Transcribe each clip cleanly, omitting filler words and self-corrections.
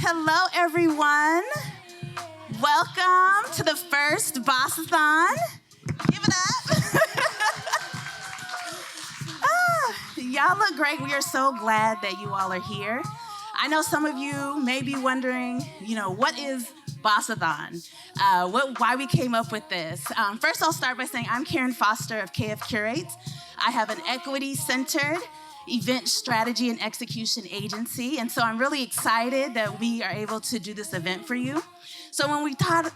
Hello, everyone. Welcome to the first Boss-A-Thon. Give it up. Y'all look great. We are so glad that you all are here. I know some of you may be wondering, what is Boss-A-Thon? Why we came up with this. First, I'll start by saying I'm Karen Foster of KF Curates. I have an equity-centered event strategy and execution agency, and so I'm really excited that we are able to do this event for you. So when we thought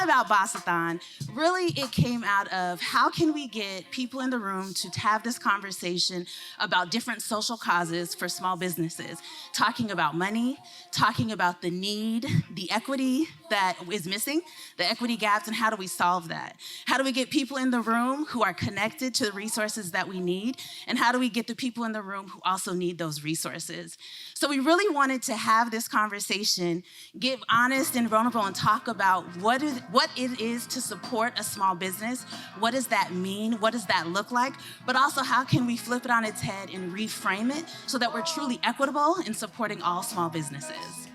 about Boss-A-Thon, really it came out of how can we get people in the room to have this conversation about different social causes for small businesses, talking about money, talking about the need, the equity that is missing, the equity gaps, and how do we solve that? How do we get people in the room who are connected to the resources that we need, and how do we get the people in the room who also need those resources? So we really wanted to have this conversation, get honest and vulnerable, and talk about what it is to support a small business. What does that mean? What does that look like? But also, how can we flip it on its head and reframe it so that we're truly equitable in supporting all small businesses?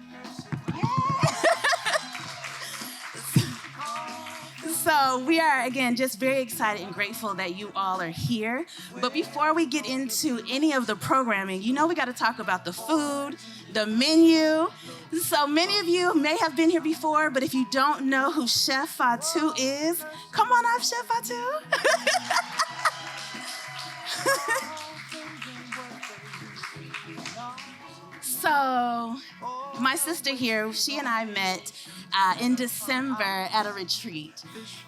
So we are, again, just very excited and grateful that you all are here. But before we get into any of the programming, we got to talk about the food, the menu. So many of you may have been here before, but if you don't know who Chef Fatou is, come on up, Chef Fatou. So my sister here, she and I met in December at a retreat.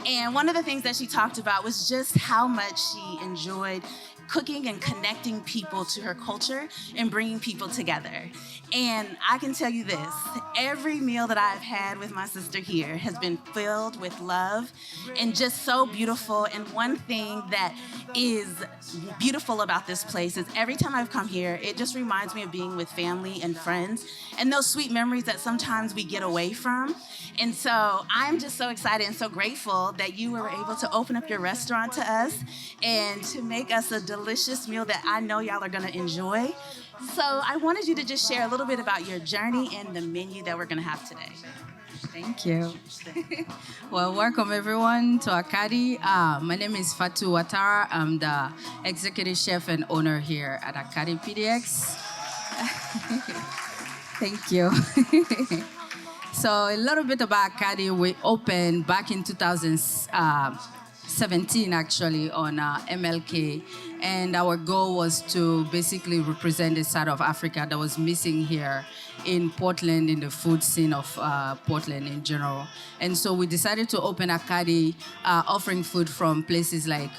And one of the things that she talked about was just how much she enjoyed cooking and connecting people to her culture and bringing people together. And I can tell you this, every meal that I've had with my sister here has been filled with love and just so beautiful. And one thing that is beautiful about this place is every time I've come here, it just reminds me of being with family and friends and those sweet memories that sometimes we get away from. And so I'm just so excited and so grateful that you were able to open up your restaurant to us and to make us a delicious meal that I know y'all are gonna enjoy. So I wanted you to just share a little bit about your journey and the menu that we're gonna have today. Thank you. Well, welcome everyone to AKADI. My name is Fatou Ouattara. I'm the Executive Chef and owner here at AKADI PDX. Thank you. So a little bit about AKADI. We opened back in 2017 actually on MLK, and our goal was to basically represent the side of Africa that was missing here in Portland, in the food scene of Portland in general. And so we decided to open AKADI, offering food from places like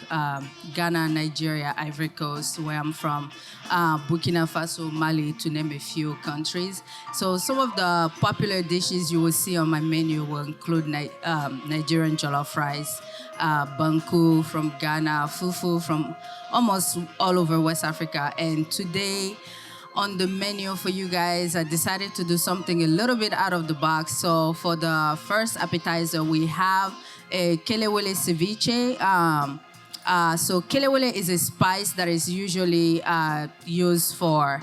Ghana, Nigeria, Ivory Coast, where I'm from, Burkina Faso, Mali, to name a few countries. So some of the popular dishes you will see on my menu will include Nigerian jollof rice, banku from Ghana, fufu from almost all over West Africa. And today, on the menu for you guys, I decided to do something a little bit out of the box. So for the first appetizer, we have a kelewele ceviche. So kelewele is a spice that is usually used for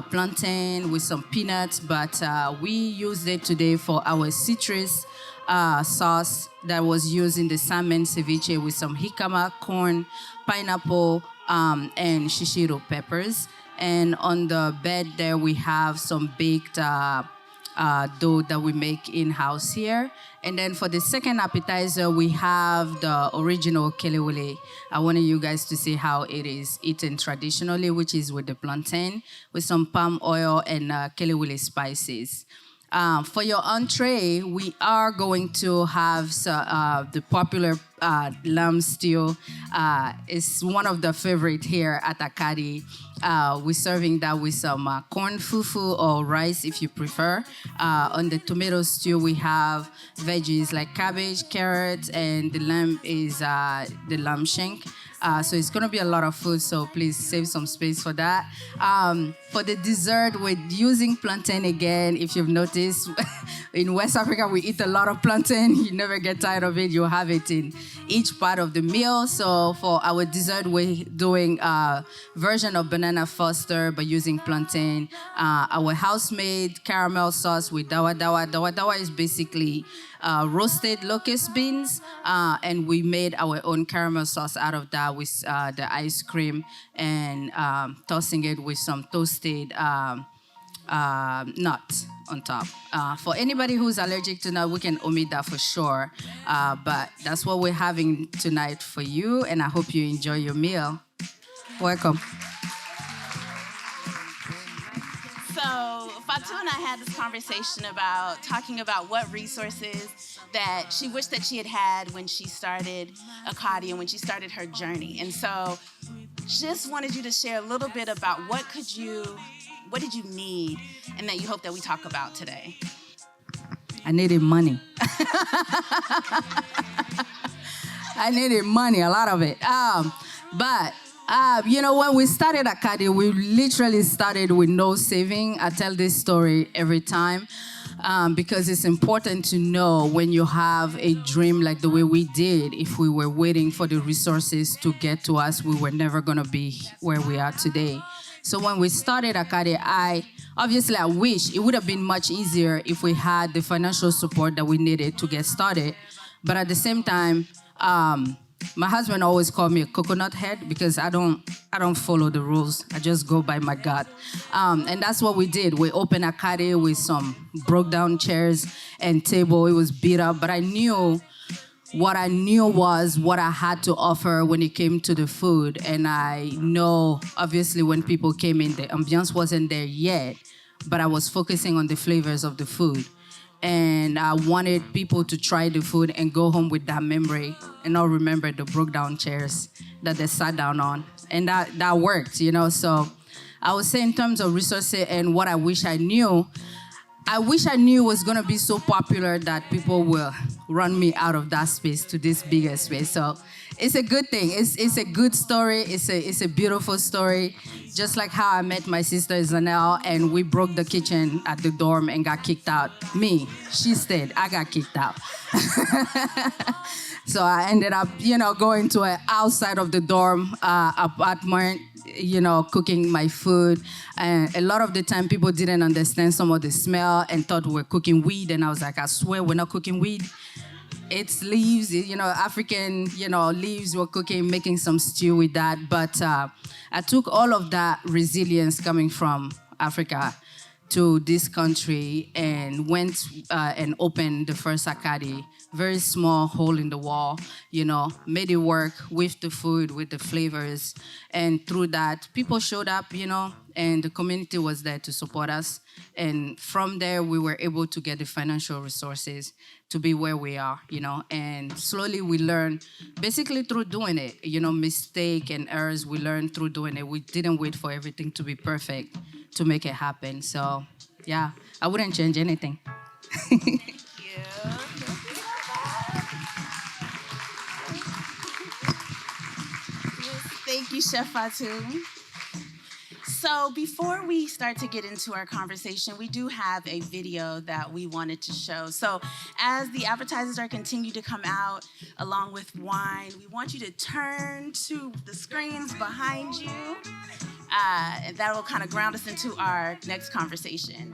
plantain with some peanuts, but we used it today for our citrus sauce that was used in the salmon ceviche with some jicama, corn, pineapple, and shishiro peppers. And on the bed there, we have some baked dough that we make in-house here. And then for the second appetizer, we have the original kelewele. I wanted you guys to see how it is eaten traditionally, which is with the plantain, with some palm oil and kelewele spices. For your entree, we are going to have the popular lamb stew. It's one of the favorite here at AKADI. We're serving that with some corn fufu or rice if you prefer. On the tomato stew, we have veggies like cabbage, carrots, and the lamb is the lamb shank. So it's going to be a lot of food, so please save some space for that. For the dessert, we're using plantain again. If you've noticed, In West Africa, we eat a lot of plantain. You never get tired of it. You have it in each part of the meal. So for our dessert, we're doing a version of banana foster by using plantain. Our house-made caramel sauce with dawa dawa. Dawa dawa is basically roasted locust beans, and we made our own caramel sauce out of that with the ice cream and tossing it with some toasted nut on top. For anybody who's allergic to nut, we can omit that for sure. But that's what we're having tonight for you, and I hope you enjoy your meal. Welcome. So Fatou and I had this conversation about talking about what resources that she wished that she had when she started AKADI and when she started her journey. And so just wanted you to share a little bit about what did you need and that you hope that we talk about today. I needed money. I needed money, a lot of it. When we started AKADI, we literally started with no saving. I tell this story every time because it's important to know when you have a dream like the way we did, if we were waiting for the resources to get to us, we were never going to be where we are today. So when we started AKADI, I wish it would have been much easier if we had the financial support that we needed to get started. But at the same time, my husband always called me a coconut head because I don't follow the rules. I just go by my gut. And that's what we did. We opened AKADI with some broke down chairs and table. It was beat up, but I knew what I had to offer when it came to the food. And I know, obviously, when people came in, the ambiance wasn't there yet, but I was focusing on the flavors of the food. And I wanted people to try the food and go home with that memory and not remember the broke down chairs that they sat down on. And that worked, So I would say in terms of resources and what I wish I knew it was going to be so popular that people will run me out of that space to this bigger space. So it's a good thing. It's a good story. It's a beautiful story. Just like how I met my sister Zanelle and we broke the kitchen at the dorm and got kicked out. Me, she stayed. I got kicked out. So I ended up, going to an outside of the dorm apartment, cooking my food. And a lot of the time people didn't understand some of the smell and thought we were cooking weed. And I was like, I swear we're not cooking weed. It's leaves, African, leaves. We're cooking, making some stew with that. But I took all of that resilience coming from Africa to this country and went and opened the first AKADI. Very small hole in the wall, made it work with the food, with the flavors. And through that, people showed up, and the community was there to support us. And from there, we were able to get the financial resources to be where we are, And slowly we learned, basically through doing it, mistake and errors, we learned through doing it. We didn't wait for everything to be perfect to make it happen. So, yeah, I wouldn't change anything. Thank you, Chef Fatou. So before we start to get into our conversation, we do have a video that we wanted to show. So as the appetizers are continuing to come out along with wine, we want you to turn to the screens behind you. And that will kind of ground us into our next conversation.